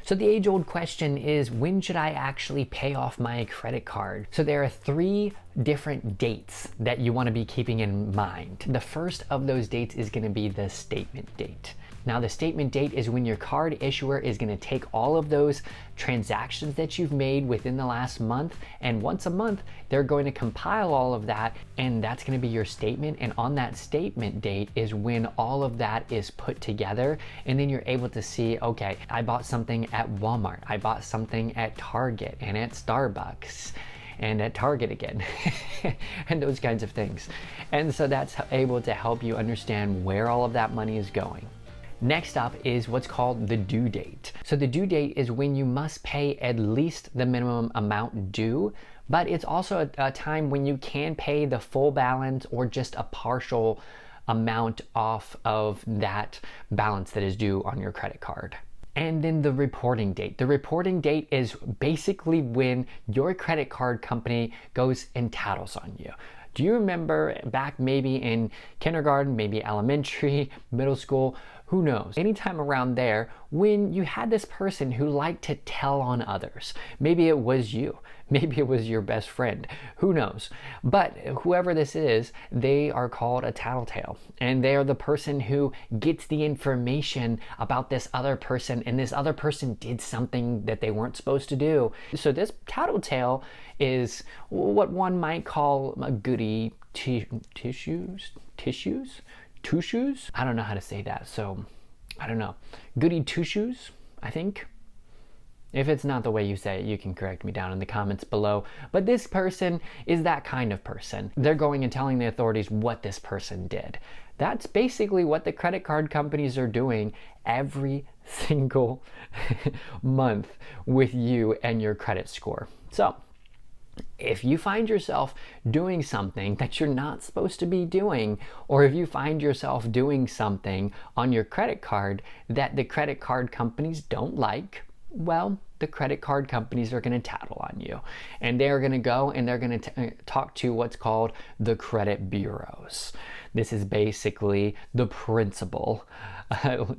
So the age-old question is, when should I actually pay off my credit card? So there are 3 different dates that you want to be keeping in mind. The first of those dates is going to be the statement date. Now the statement date is when your card issuer is going to take all of those transactions that you've made within the last month, and once a month they're going to compile all of that, and that's going to be your statement. And on that statement date is when all of that is put together, and then you're able to see, okay, I bought something at Walmart, I bought something at Target and at Starbucks and at Target again and those kinds of things. And so that's able to help you understand where all of that money is going. Next up is what's called the due date. So the due date is when you must pay at least the minimum amount due, but it's also a time when you can pay the full balance or just a partial amount off of that balance that is due on your credit card. And then the reporting date. The reporting date is basically when your credit card company goes and tattles on you. Do you remember back maybe in kindergarten, maybe elementary, middle school, who knows? Anytime around there, when you had this person who liked to tell on others. Maybe it was you. Maybe it was your best friend. Who knows? But whoever this is, they are called a tattletale. And they are the person who gets the information about this other person, and this other person did something that they weren't supposed to do. So this tattletale is what one might call a goody tissues? I don't know how to say that, so I don't know. Goody two-shoes, I think. If it's not the way you say it, you can correct me down in the comments below. But this person is that kind of person. They're going and telling the authorities what this person did. That's basically what the credit card companies are doing every single month with you and your credit score. So if you find yourself doing something that you're not supposed to be doing, or if you find yourself doing something on your credit card that the credit card companies don't like, well, the credit card companies are going to tattle on you, and they're going to go and they're going to talk to what's called the credit bureaus. This is basically the principal,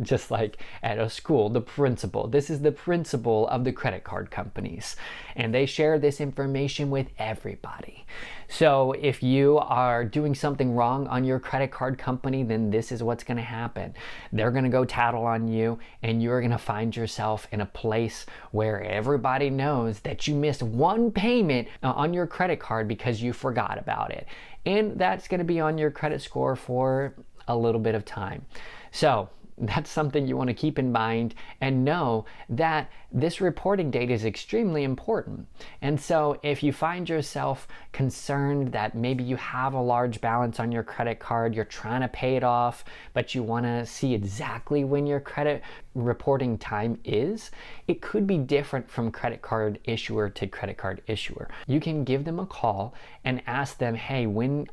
just like at a school, the principal. This is the principal of the credit card companies, and they share this information with everybody. So if you are doing something wrong on your credit card company, then this is what's going to happen. They're going to go tattle on you, and you're going to find yourself in a place where everybody knows that you missed one payment on your credit card because you forgot about it. And that's going to be on your credit score for a little bit of time. So that's something you want to keep in mind, and know that this reporting date is extremely important. And so if you find yourself concerned that maybe you have a large balance on your credit card, you're trying to pay it off, but you want to see exactly when your credit reporting time is, it could be different from credit card issuer to credit card issuer. You can give them a call and ask them, hey, when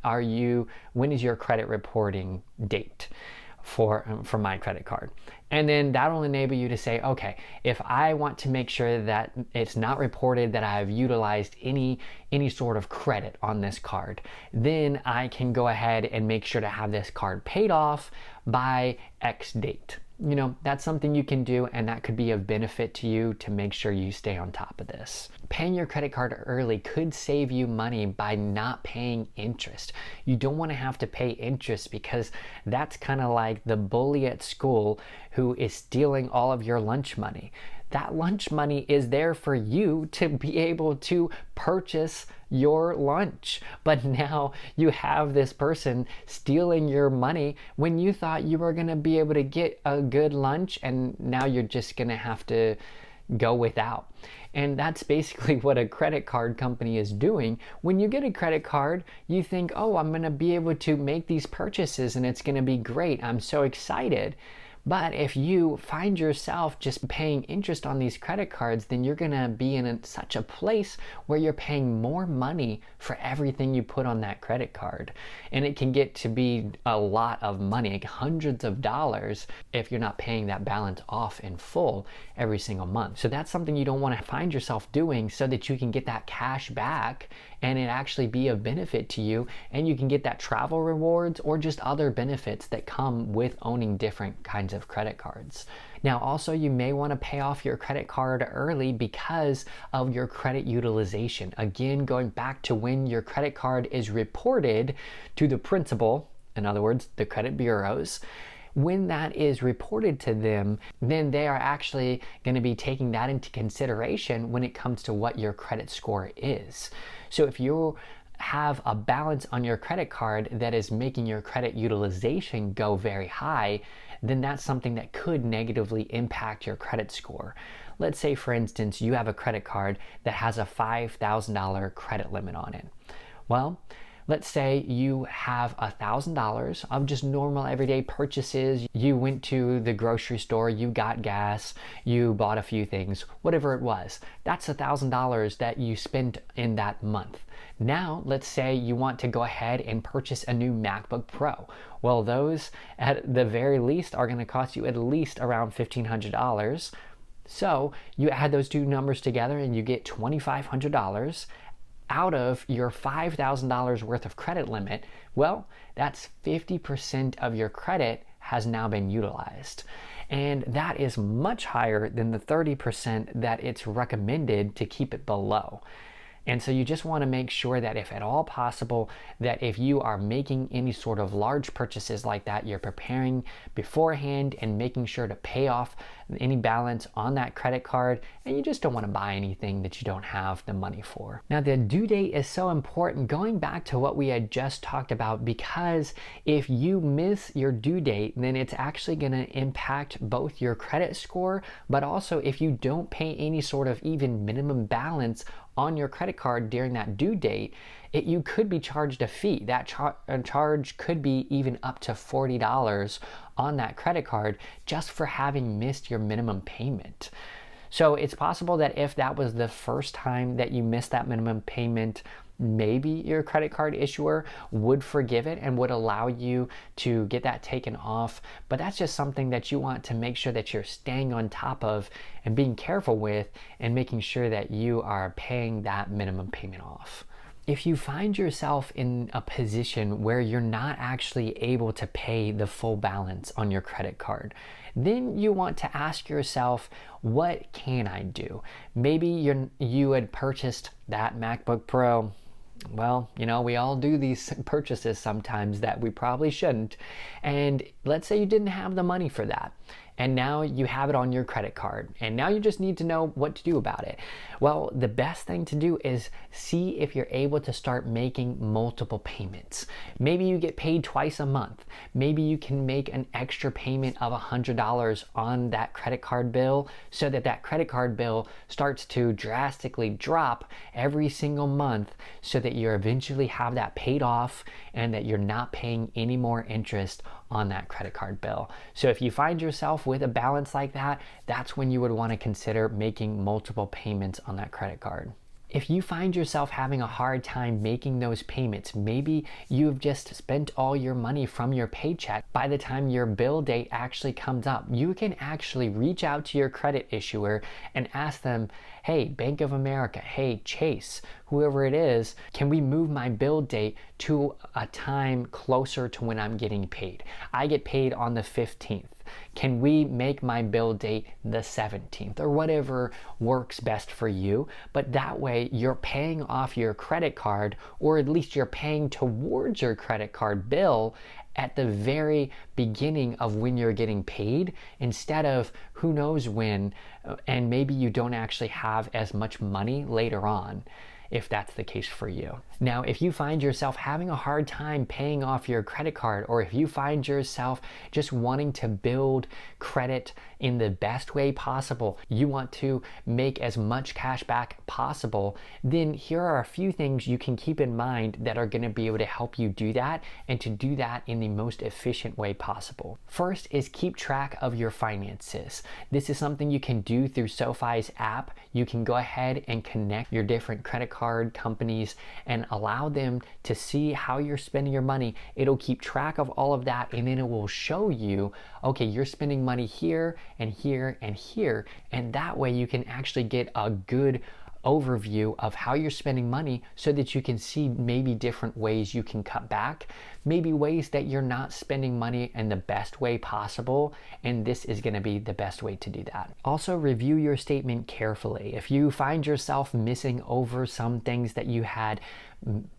is your credit reporting date for my credit card? And then that'll enable you to say, okay, if I want to make sure that it's not reported that I've utilized any sort of credit on this card, then I can go ahead and make sure to have this card paid off by X date. You know, that's something you can do, and that could be of benefit to you to make sure you stay on top of this. Paying your credit card early could save you money by not paying interest. You don't want to have to pay interest, because that's kind of like the bully at school who is stealing all of your lunch money. That lunch money is there for you to be able to purchase your lunch. But now you have this person stealing your money when you thought you were going to be able to get a good lunch, and now you're just going to have to go without. And that's basically what a credit card company is doing. When you get a credit card, you think, oh, I'm going to be able to make these purchases and it's going to be great. I'm so excited. But if you find yourself just paying interest on these credit cards, then you're going to be in such a place where you're paying more money for everything you put on that credit card. And it can get to be a lot of money, like hundreds of dollars, if you're not paying that balance off in full every single month. So that's something you don't want to find yourself doing, so that you can get that cash back and it actually be of benefit to you, and you can get that travel rewards or just other benefits that come with owning different kinds of credit cards. Now, also, you may want to pay off your credit card early because of your credit utilization. Again, going back to when your credit card is reported to the principal, in other words, the credit bureaus. When that is reported to them, then they are actually going to be taking that into consideration when it comes to what your credit score is. So if you have a balance on your credit card that is making your credit utilization go very high, then that's something that could negatively impact your credit score. Let's say, for instance, you have a credit card that has a $5,000 credit limit on it. Well, let's say you have $1,000 of just normal everyday purchases. You went to the grocery store, you got gas, you bought a few things, whatever it was. That's $1,000 that you spent in that month. Now, let's say you want to go ahead and purchase a new MacBook Pro. Well, those at the very least are going to cost you at least around $1,500. So you add those two numbers together and you get $2,500 out of your $5,000 worth of credit limit. Well, that's 50% of your credit has now been utilized. And that is much higher than the 30% that it's recommended to keep it below. And so you just want to make sure that if at all possible, that if you are making any sort of large purchases like that, you're preparing beforehand and making sure to pay off any balance on that credit card, and you just don't want to buy anything that you don't have the money for. Now, the due date is so important, going back to what we had just talked about, because if you miss your due date, then it's actually going to impact both your credit score, but also if you don't pay any sort of even minimum balance on your credit card during that due date, you could be charged a fee. That charge could be even up to $40 on that credit card just for having missed your minimum payment. So it's possible that if that was the first time that you missed that minimum payment, maybe your credit card issuer would forgive it and would allow you to get that taken off. But that's just something that you want to make sure that you're staying on top of and being careful with, and making sure that you are paying that minimum payment off. If you find yourself in a position where you're not actually able to pay the full balance on your credit card, then you want to ask yourself, what can I do? Maybe you had purchased that MacBook Pro. Well, we all do these purchases sometimes that we probably shouldn't. And let's say you didn't have the money for that, and now you have it on your credit card, and now you just need to know what to do about it. Well, the best thing to do is see if you're able to start making multiple payments. Maybe you get paid twice a month. Maybe you can make an extra payment of $100 on that credit card bill, so that that credit card bill starts to drastically drop every single month, so that you eventually have that paid off and that you're not paying any more interest on that credit card bill. So if you find yourself with a balance like that, that's when you would want to consider making multiple payments on that credit card. If you find yourself having a hard time making those payments, maybe you've just spent all your money from your paycheck by the time your bill date actually comes up, you can actually reach out to your credit issuer and ask them, hey, Bank of America, hey, Chase, whoever it is, can we move my bill date to a time closer to when I'm getting paid? I get paid on the 15th. Can we make my bill date the 17th, or whatever works best for you? But that way you're paying off your credit card, or at least you're paying towards your credit card bill at the very beginning of when you're getting paid, instead of who knows when, and maybe you don't actually have as much money later on, if that's the case for you. Now, if you find yourself having a hard time paying off your credit card, or if you find yourself just wanting to build credit in the best way possible, you want to make as much cash back possible, then here are a few things you can keep in mind that are going to be able to help you do that, and to do that in the most efficient way possible. First is keep track of your finances. This is something you can do through SoFi's app. You can go ahead and connect your different credit card companies and allow them to see how you're spending your money. It'll keep track of all of that, and then it will show you, okay, you're spending money here and here and here, and that way you can actually get a good overview of how you're spending money so that you can see maybe different ways you can cut back, maybe ways that you're not spending money in the best way possible, and this is going to be the best way to do that. Also, review your statement carefully. If you find yourself missing over some things that you had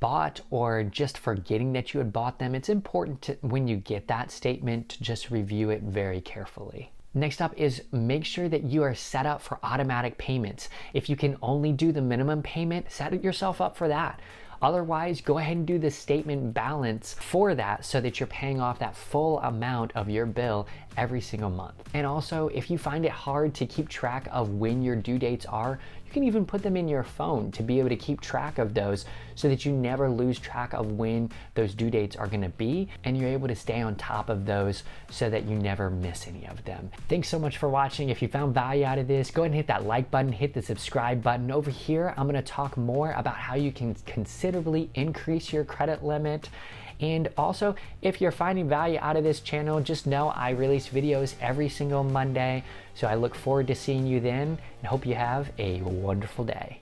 bought or just forgetting that you had bought them, it's important to, when you get that statement, to just review it very carefully. Next up is make sure that you are set up for automatic payments. If you can only do the minimum payment, set yourself up for that. Otherwise, go ahead and do the statement balance for that so that you're paying off that full amount of your bill every single month. And also, if you find it hard to keep track of when your due dates are, you can even put them in your phone to be able to keep track of those so that you never lose track of when those due dates are going to be, and you're able to stay on top of those so that you never miss any of them. Thanks so much for watching. If you found value out of this, go ahead and hit that like button, hit the subscribe button. Over here, I'm going to talk more about how you can considerably increase your credit limit. And also, if you're finding value out of this channel, just know I release videos every single Monday. So I look forward to seeing you then, and hope you have a wonderful day.